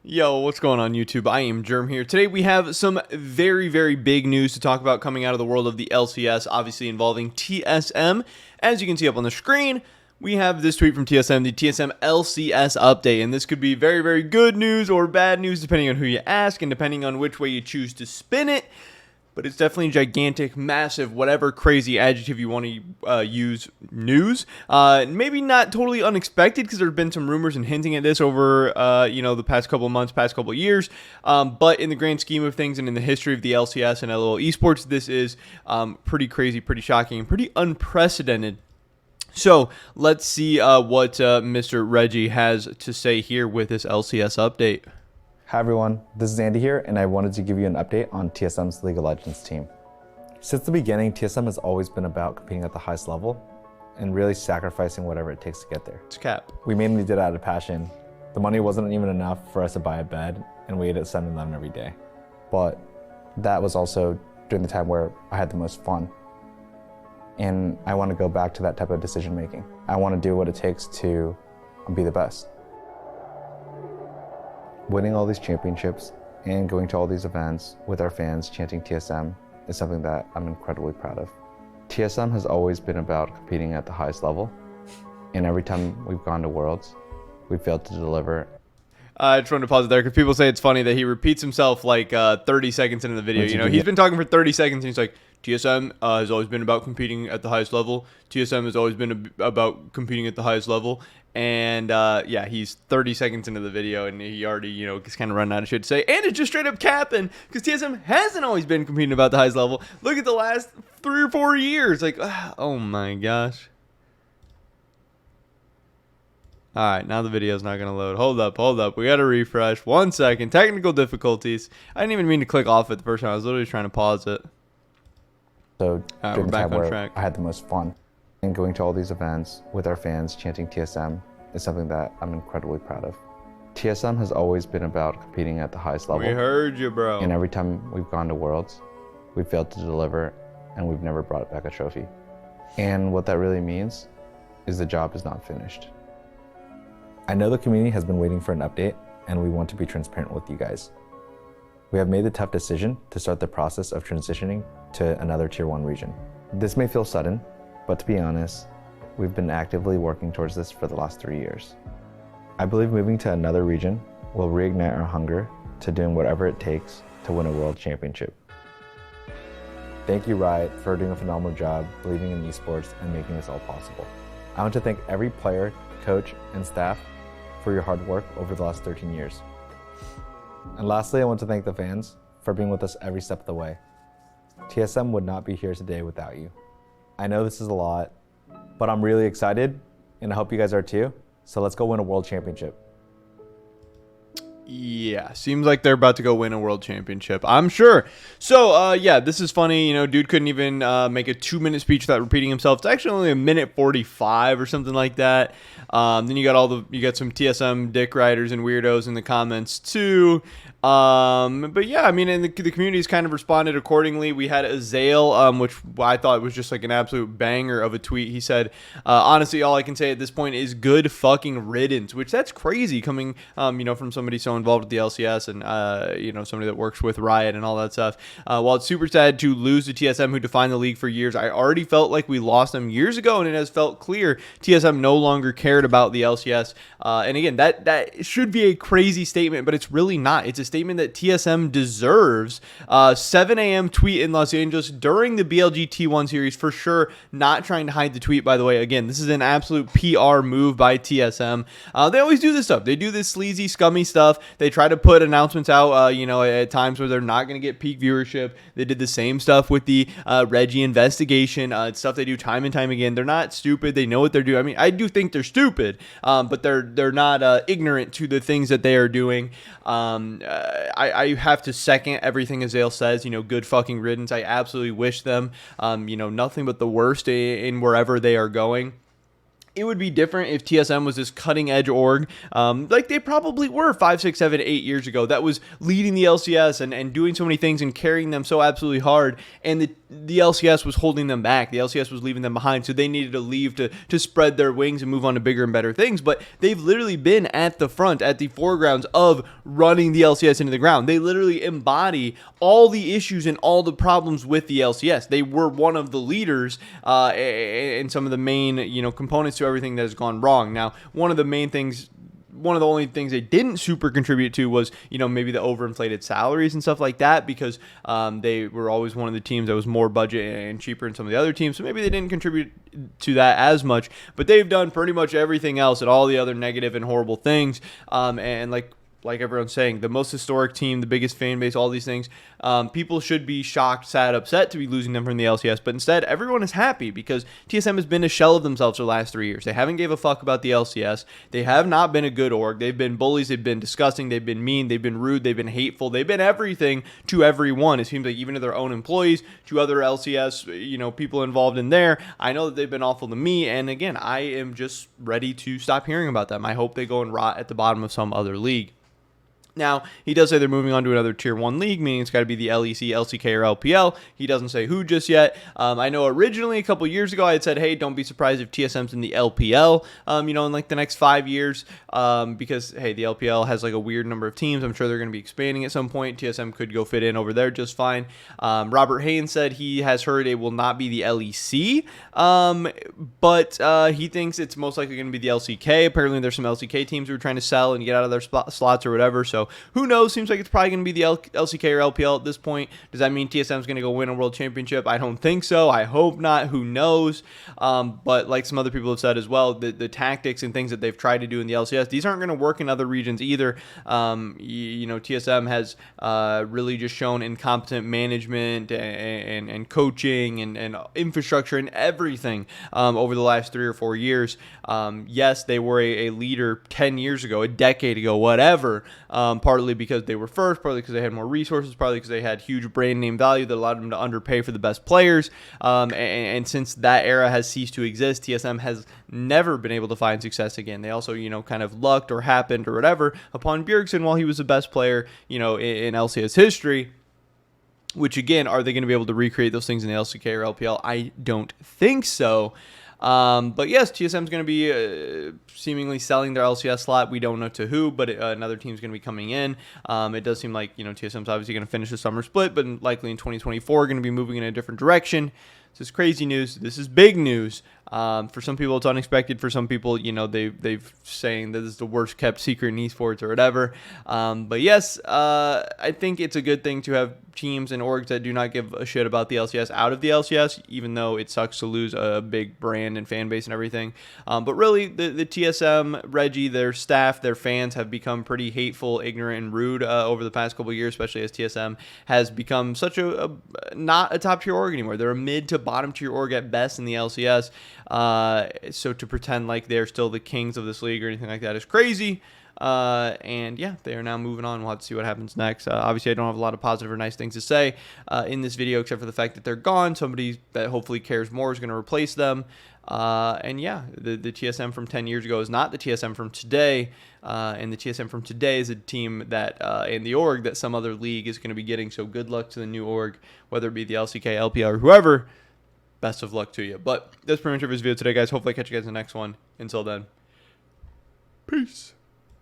Yo, what's going on YouTube? I am Germ here. Today we have some very, very big news to talk about coming out of the world of the LCS, obviously involving TSM. As you can see up on the screen, we have this tweet from TSM, the TSM LCS update, and this could be very, very good news or bad news depending on who you ask and depending on which way you choose to spin it. But it's definitely gigantic, massive, whatever crazy adjective you want to use, news. Maybe not totally unexpected because there have been some rumors and hinting at this over, the past couple of months, past couple of years. But in the grand scheme of things and in the history of the LCS and LOL Esports, this is pretty crazy, pretty shocking, and pretty unprecedented. So let's see what Mr. Reggie has to say here with this LCS update. Hi everyone, this is Andy here, and I wanted to give you an update on TSM's League of Legends team. Since the beginning, TSM has always been about competing at the highest level and really sacrificing whatever it takes to get there. It's cap. We mainly did it out of passion. The money wasn't even enough for us to buy a bed, and we ate at 7-Eleven every day. But that was also during the time where I had the most fun. And I want to go back to that type of decision making. I want to do what it takes to be the best. Winning all these championships and going to all these events with our fans chanting TSM is something that I'm incredibly proud of. TSM has always been about competing at the highest level, and every time we've gone to Worlds, we've failed to deliver. I just wanted to pause it there because people say it's funny that he repeats himself like 30 seconds into the video. You know, he's been talking for 30 seconds and he's like, TSM has always been about competing at the highest level. TSM has always been about competing at the highest level. And yeah, he's 30 seconds into the video and he already, is kind of running out of shit to say. And it's just straight up capping because TSM hasn't always been competing about the highest level. Look at the last 3 or 4 years. Like, oh my gosh. All right, now the video's not going to load. Hold up. We got to refresh. 1 second. Technical difficulties. I didn't even mean to click off it the first time. I was literally trying to pause it. So we're back on track. I had the most fun. And going to all these events with our fans chanting TSM is something that I'm incredibly proud of. TSM has always been about competing at the highest level. We heard you, bro. And every time we've gone to Worlds, we've failed to deliver and we've never brought back a trophy. And what that really means is the job is not finished. I know the community has been waiting for an update and we want to be transparent with you guys. We have made the tough decision to start the process of transitioning to another Tier 1 region. This may feel sudden, but to be honest, we've been actively working towards this for the last 3 years. I believe moving to another region will reignite our hunger to doing whatever it takes to win a world championship. Thank you, Riot, for doing a phenomenal job believing in esports and making this all possible. I want to thank every player, coach, and staff for your hard work over the last 13 years. And lastly, I want to thank the fans for being with us every step of the way. TSM would not be here today without you. I know this is a lot, but I'm really excited, and I hope you guys are too. So let's go win a world championship. Yeah, seems like they're about to go win a world championship, I'm sure. So, yeah, this is funny. Dude couldn't even make a 2-minute speech without repeating himself. It's actually only 1:45 or something like that. Then you got some TSM dick riders and weirdos in the comments too. But yeah, I mean, and the community's kind of responded accordingly. We had Azale, which I thought was just like an absolute banger of a tweet. He said, honestly, all I can say at this point is good fucking riddance, which that's crazy coming, from somebody so involved with the LCS and, somebody that works with Riot and all that stuff. While it's super sad to lose to TSM, who defined the league for years, I already felt like we lost them years ago, and it has felt clear TSM no longer cared about the LCS. And again, that should be a crazy statement, but it's really not. It's a statement that TSM deserves. 7 a.m. tweet in Los Angeles during the BLG T1 series, for sure. Not trying to hide the tweet, by the way. Again, this is an absolute PR move by TSM. They always do this stuff. They do this sleazy, scummy stuff. They try to put announcements out, at times where they're not going to get peak viewership. They did the same stuff with the Reggie investigation. It's stuff they do time and time again. They're not stupid. They know what they're doing. I mean, I do think they're stupid, but they're not ignorant to the things that they are doing. I have to second everything Azale says. Good fucking riddance. I absolutely wish them, nothing but the worst in wherever they are going. It would be different if TSM was this cutting edge org, like they probably were 5, 6, 7, 8 years ago, that was leading the LCS and doing so many things and carrying them so absolutely hard. And the the LCS was holding them back. The LCS was leaving them behind, so they needed to leave to spread their wings and move on to bigger and better things. But they've literally been at the front, at the foregrounds of running the LCS into the ground. They literally embody all the issues and all the problems with the LCS. They were one of the leaders and some of the main, components to everything that has gone wrong. Now, one of the only things they didn't super contribute to was, maybe the overinflated salaries and stuff like that, because they were always one of the teams that was more budget and cheaper than some of the other teams. So maybe they didn't contribute to that as much, but they've done pretty much everything else and all the other negative and horrible things. And like everyone's saying, the most historic team, the biggest fan base, all these things. People should be shocked, sad, upset to be losing them from the LCS, but instead everyone is happy because TSM has been a shell of themselves for the last 3 years. They haven't gave a fuck about the LCS. They have not been a good org. They've been bullies. They've been disgusting. They've been mean. They've been rude. They've been hateful. They've been everything to everyone. It seems like even to their own employees, to other LCS, people involved in there. I know that they've been awful to me, and again, I am just ready to stop hearing about them. I hope they go and rot at the bottom of some other league. Now, he does say they're moving on to another Tier 1 league, meaning it's got to be the LEC, LCK, or LPL. He doesn't say who just yet. I know originally, a couple years ago, I had said, hey, don't be surprised if TSM's in the LPL, in like the next 5 years, because, hey, the LPL has like a weird number of teams. I'm sure they're going to be expanding at some point. TSM could go fit in over there just fine. Robert Haynes said he has heard it will not be the LEC, but he thinks it's most likely going to be the LCK. Apparently, there's some LCK teams who are trying to sell and get out of their slots or whatever, so who knows? Seems like it's probably going to be the LCK or LPL at this point. Does that mean TSM is going to go win a world championship? I don't think so. I hope not. Who knows? But like some other people have said as well, the tactics and things that they've tried to do in the LCS, these aren't going to work in other regions either. TSM has really just shown incompetent management and coaching and infrastructure and everything over the last 3 or 4 years. Yes, they were a leader 10 years ago, a decade ago, whatever. Partly because they were first, partly because they had more resources, partly because they had huge brand name value that allowed them to underpay for the best players. And since that era has ceased to exist, TSM has never been able to find success again. They also, kind of lucked or happened or whatever upon Bjergsen while he was the best player, in LCS history. Which again, are they going to be able to recreate those things in the LCK or LPL? I don't think so. But yes, TSM is going to be seemingly selling their LCS slot. We don't know to who, but another team's going to be coming in. It does seem like TSM's obviously going to finish the summer split, but likely in 2024 going to be moving in a different direction. This is crazy news. This is big news. For some people, it's unexpected. For some people, they've saying that this is the worst kept secret in esports or whatever. But yes, I think it's a good thing to have teams and orgs that do not give a shit about the LCS out of the LCS, even though it sucks to lose a big brand and fan base and everything. But really, the TSM, Reggie, their staff, their fans have become pretty hateful, ignorant, and rude over the past couple of years, especially as TSM has become such not a top tier org anymore. They're a mid to bottom tier org at best in the LCS. So to pretend like they're still the kings of this league or anything like that is crazy. And yeah, they are now moving on. We'll have to see what happens next. Obviously, I don't have a lot of positive or nice things to say in this video, except for the fact that they're gone. Somebody that hopefully cares more is going to replace them. And yeah, the TSM from 10 years ago is not the TSM from today. And the TSM from today is a team that, in the org that some other league is going to be getting. So good luck to the new org, whether it be the LCK, LPL, or whoever. Best of luck to you. But that's pretty much it for this video today, guys. Hopefully I catch you guys in the next one. Until then, peace.